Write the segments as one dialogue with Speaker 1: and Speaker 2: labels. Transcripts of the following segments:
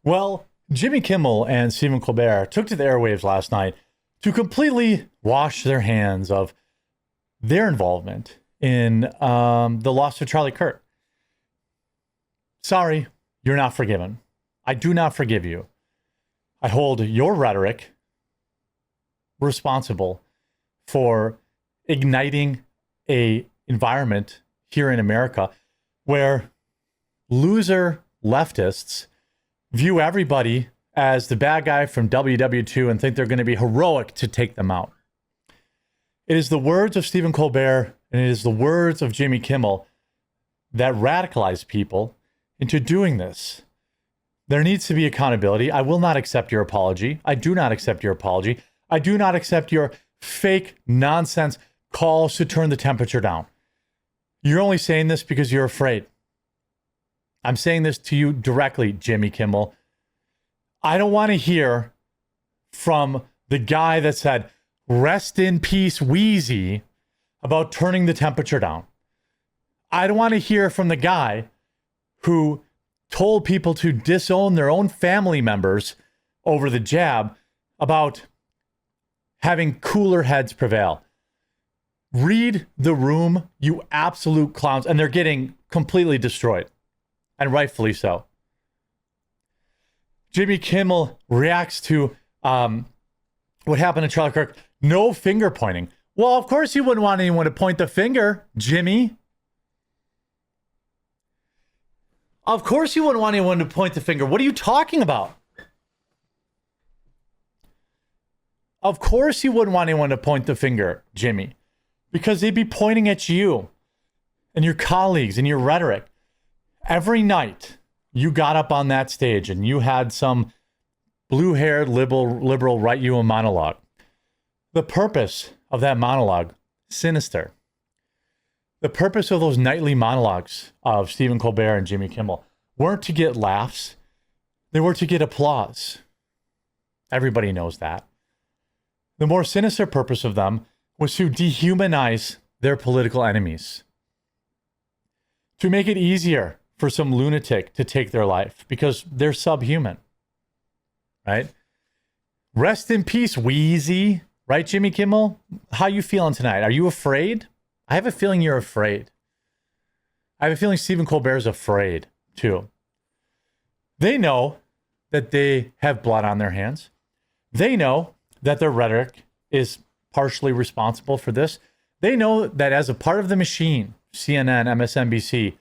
Speaker 1: Well, Jimmy Kimmel and Stephen Colbert took to the airwaves last night to completely wash their hands of their involvement in the loss of Charlie Kirk. Sorry, you're not forgiven. I do not forgive you. I hold your rhetoric responsible for igniting a environment here in America where loser leftists view everybody as the bad guy from WW2 and think they're going to be heroic to take them out. It is the words of Stephen Colbert and it is the words of Jimmy Kimmel that radicalize people into doing this. There needs to be accountability. I will not accept your apology. I do not accept your apology. I do not accept your fake nonsense calls to turn the temperature down. You're only saying this because you're afraid. I'm saying this to you directly, Jimmy Kimmel. I don't want to hear from the guy that said, rest in peace, Wheezy, about turning the temperature down. I don't want to hear from the guy who told people to disown their own family members over the jab about having cooler heads prevail. Read the room, you absolute clowns. And they're getting completely destroyed. And rightfully so. Jimmy Kimmel reacts to what happened to Charlie Kirk. No finger pointing. Well, of course you wouldn't want anyone to point the finger, Jimmy. Of course you wouldn't want anyone to point the finger. What are you talking about? Of course you wouldn't want anyone to point the finger, Jimmy, because they'd be pointing at you and your colleagues and your rhetoric. Every night you got up on that stage and you had some blue-haired liberal write you a monologue. The purpose of that monologue, sinister. The purpose of those nightly monologues of Stephen Colbert and Jimmy Kimmel weren't to get laughs. They were to get applause. Everybody knows that. The more sinister purpose of them was to dehumanize their political enemies. To make it easier for some lunatic to take their life because they're subhuman. Right? Rest in peace, Wheezy. Right, Jimmy Kimmel? How you feeling tonight? Are you afraid? I have a feeling you're afraid. I have a feeling Stephen Colbert is afraid, too. They know that they have blood on their hands. They know that their rhetoric is partially responsible for this. They know that as a part of the machine, CNN, MSNBC,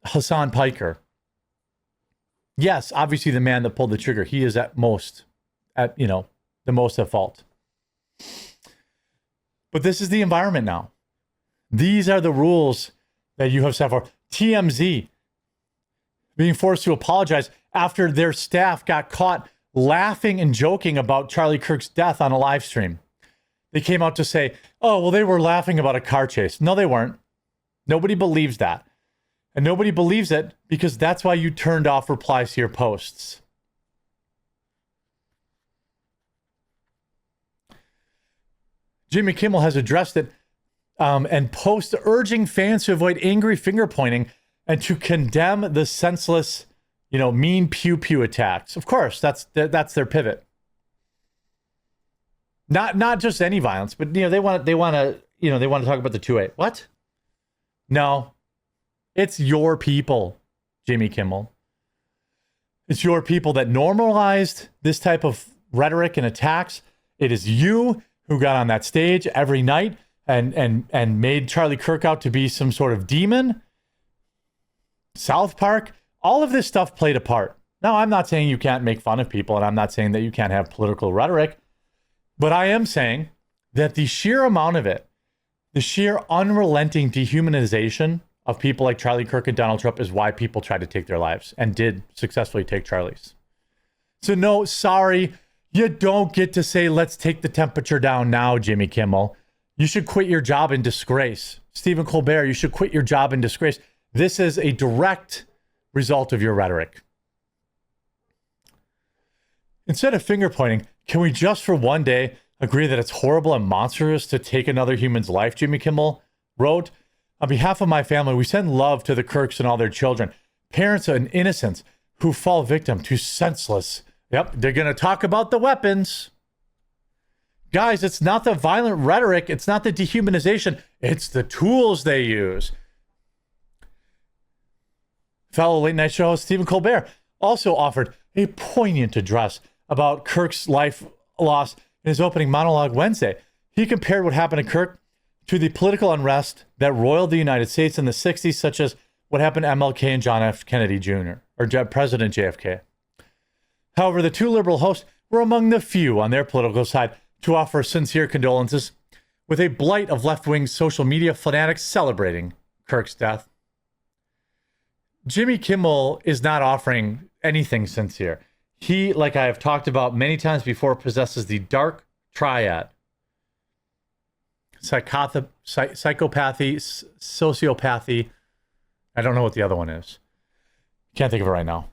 Speaker 1: Hassan Piker. Yes, obviously the man that pulled the trigger. He is the most at fault. But this is the environment now. These are the rules that you have set for. TMZ being forced to apologize after their staff got caught laughing and joking about Charlie Kirk's death on a live stream. They came out to say, oh, well, they were laughing about a car chase. No, they weren't. Nobody believes that. And nobody believes it because that's why you turned off replies to your posts. Jimmy Kimmel has addressed it and posts urging fans to avoid angry finger pointing and to condemn the senseless, mean pew-pew attacks. Of course, that's their pivot. Not just any violence, but they want to talk about the 2A. What? No. It's your people, Jimmy Kimmel. It's your people that normalized this type of rhetoric and attacks. It is you who got on that stage every night and made Charlie Kirk out to be some sort of demon. South Park, all of this stuff played a part. Now, I'm not saying you can't make fun of people, and I'm not saying that you can't have political rhetoric, but I am saying that the sheer amount of it, the sheer unrelenting dehumanization of people like Charlie Kirk and Donald Trump is why people tried to take their lives and did successfully take Charlie's. So no, sorry, you don't get to say, let's take the temperature down now, Jimmy Kimmel. You should quit your job in disgrace. Stephen Colbert, you should quit your job in disgrace. This is a direct result of your rhetoric. Instead of finger pointing, can we just for one day agree that it's horrible and monstrous to take another human's life, Jimmy Kimmel wrote? On behalf of my family, we send love to the Kirks and all their children, parents and innocents who fall victim to senseless. Yep, they're going to talk about the weapons. Guys, it's not the violent rhetoric. It's not the dehumanization. It's the tools they use. Fellow late night show host Stephen Colbert also offered a poignant address about Kirk's life loss in his opening monologue Wednesday. He compared what happened to Kirk to the political unrest that roiled the United States in the 60s, such as what happened to MLK and John F. Kennedy Jr., or President JFK. However, the two liberal hosts were among the few on their political side to offer sincere condolences, with a blight of left-wing social media fanatics celebrating Kirk's death. Jimmy Kimmel is not offering anything sincere. He, like I have talked about many times before, possesses the dark triad: psychopathy, sociopathy. I don't know what the other one is. Can't think of it right now.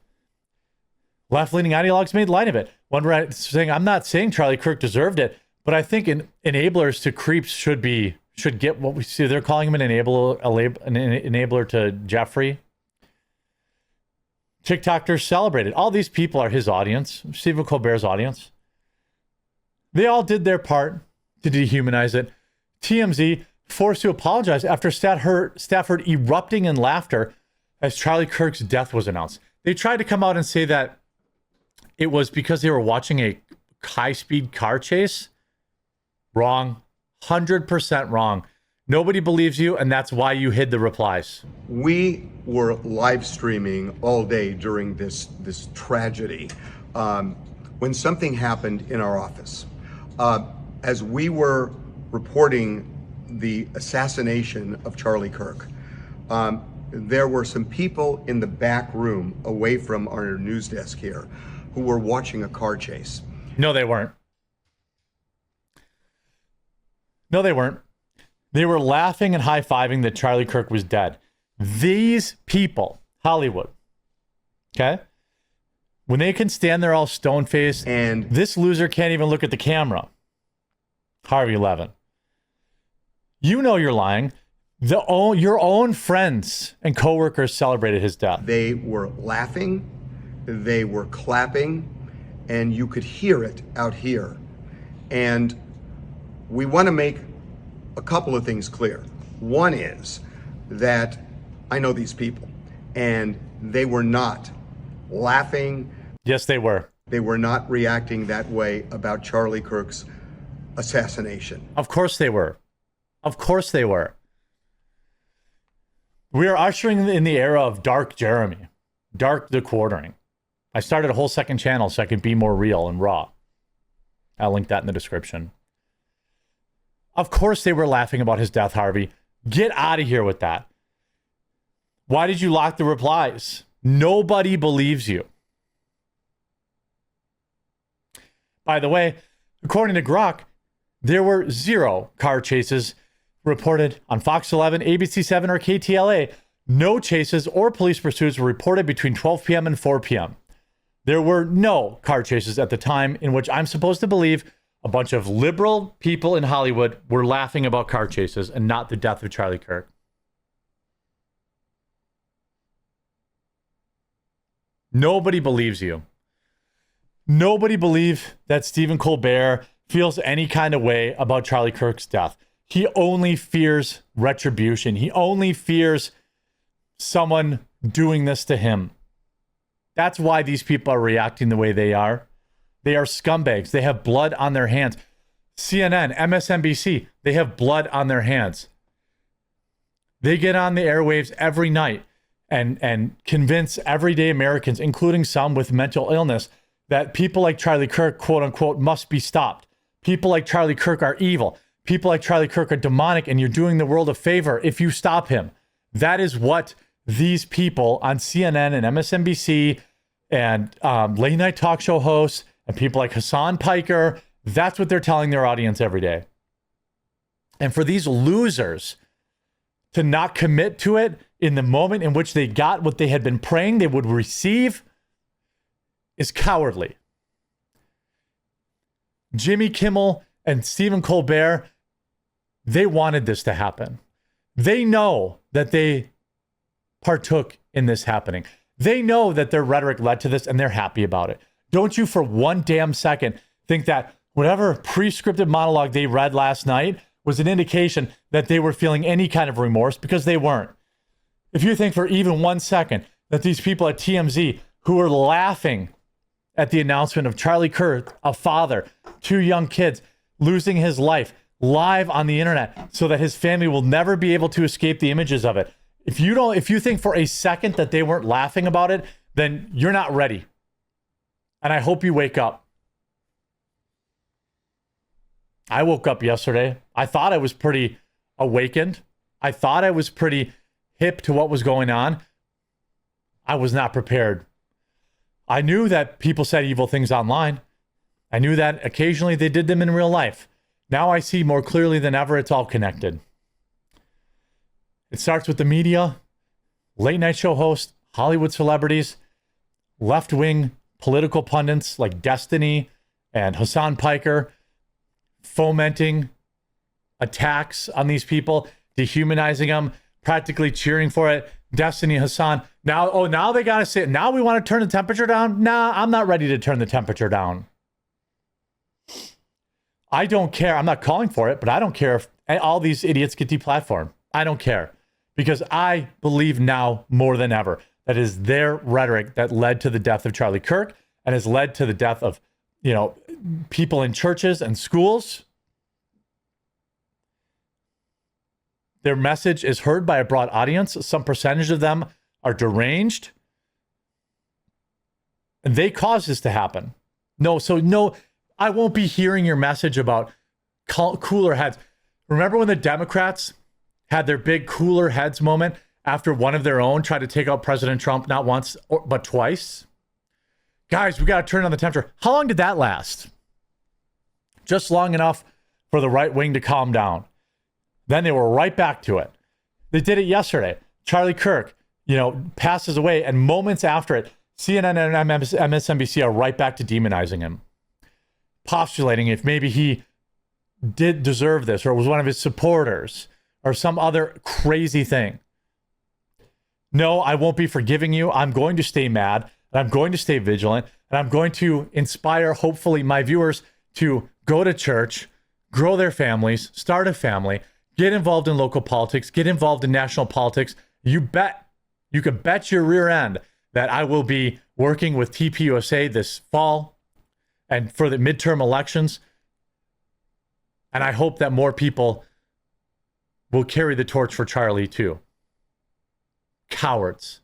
Speaker 1: Left-leaning ideologues made light of it. One right saying, "I'm not saying Charlie Kirk deserved it, but I think enablers to creeps should get what we see." They're calling him an enabler to Jeffrey. TikTokers celebrated. All these people are his audience, Stephen Colbert's audience. They all did their part to dehumanize it. TMZ forced to apologize after Stafford erupting in laughter as Charlie Kirk's death was announced. They tried to come out and say that it was because they were watching a high-speed car chase. Wrong. 100% wrong. Nobody believes you, and that's why you hid the replies.
Speaker 2: We were live streaming all day during this tragedy when something happened in our office. As we were reporting the assassination of Charlie Kirk, there were some people in the back room away from our news desk here who were watching a car chase.
Speaker 1: No, they weren't. No, they weren't. They were laughing and high-fiving that Charlie Kirk was dead. These people, Hollywood, okay? When they can stand there all stone-faced, and this loser can't even look at the camera. Harvey Levin. You know you're lying. Your own friends and coworkers celebrated his death.
Speaker 2: They were laughing, they were clapping, and you could hear it out here. And we want to make a couple of things clear. One is that I know these people, and they were not laughing.
Speaker 1: Yes, they were.
Speaker 2: They were not reacting that way about Charlie Kirk's assassination.
Speaker 1: Of course they were. Of course they were. We are ushering in the era of Dark Jeremy, Dark the Quartering. I started a whole second channel so I could be more real and raw. I'll link that in the description. Of course they were laughing about his death, Harvey. Get out of here with that. Why did you lock the replies? Nobody believes you. By the way, according to Grok, there were 0 car chases reported on Fox 11, ABC 7, or KTLA. No chases or police pursuits were reported between 12 p.m. and 4 p.m. There were no car chases at the time in which I'm supposed to believe a bunch of liberal people in Hollywood were laughing about car chases and not the death of Charlie Kirk. Nobody believes you. Nobody believes that Stephen Colbert feels any kind of way about Charlie Kirk's death. He only fears retribution. He only fears someone doing this to him. That's why these people are reacting the way they are. They are scumbags. They have blood on their hands. CNN, MSNBC, they have blood on their hands. They get on the airwaves every night and convince everyday Americans, including some with mental illness, that people like Charlie Kirk, quote unquote, must be stopped. People like Charlie Kirk are evil. People like Charlie Kirk are demonic, and you're doing the world a favor if you stop him. That is what these people on CNN and MSNBC and late night talk show hosts and people like Hassan Piker, that's what they're telling their audience every day. And for these losers to not commit to it in the moment in which they got what they had been praying they would receive is cowardly. Jimmy Kimmel and Stephen Colbert, they wanted this to happen. They know that they partook in this happening. They know that their rhetoric led to this and they're happy about it. Don't you for one damn second think that whatever pre-scripted monologue they read last night was an indication that they were feeling any kind of remorse, because they weren't. If you think for even 1 second that these people at TMZ who were laughing at the announcement of Charlie Kirk, a father, 2 young kids, losing his life live on the internet so that his family will never be able to escape the images of it. If you think for a second that they weren't laughing about it, then you're not ready. And I hope you wake up. I woke up yesterday. I thought I was pretty awakened. I thought I was pretty hip to what was going on. I was not prepared. I knew that people said evil things online. I knew that occasionally they did them in real life. Now I see more clearly than ever it's all connected. It starts with the media, late night show hosts, Hollywood celebrities, left-wing political pundits like Destiny and Hassan Piker, fomenting attacks on these people, dehumanizing them, practically cheering for it. Destiny, Hassan. Now they got to say it. Now we want to turn the temperature down? Nah, I'm not ready to turn the temperature down. I don't care. I'm not calling for it, but I don't care if all these idiots get deplatformed. I don't care, because I believe now more than ever that it is their rhetoric that led to the death of Charlie Kirk and has led to the death of, people in churches and schools. Their message is heard by a broad audience. Some percentage of them are deranged. And they caused this to happen. No, I won't be hearing your message about cooler heads. Remember when the Democrats had their big cooler heads moment after one of their own tried to take out President Trump, not once, but twice? Guys, we got to turn on the temperature. How long did that last? Just long enough for the right wing to calm down. Then they were right back to it. They did it yesterday. Charlie Kirk, passes away, and moments after it, CNN and MSNBC are right back to demonizing him, postulating if maybe he did deserve this, or was one of his supporters, or some other crazy thing. No, I won't be forgiving you. I'm going to stay mad, and I'm going to stay vigilant, and I'm going to inspire, hopefully, my viewers to go to church, grow their families, start a family, get involved in local politics, get involved in national politics. You can bet your rear end that I will be working with TPUSA this fall and for the midterm elections. And I hope that more people will carry the torch for Charlie too. Cowards.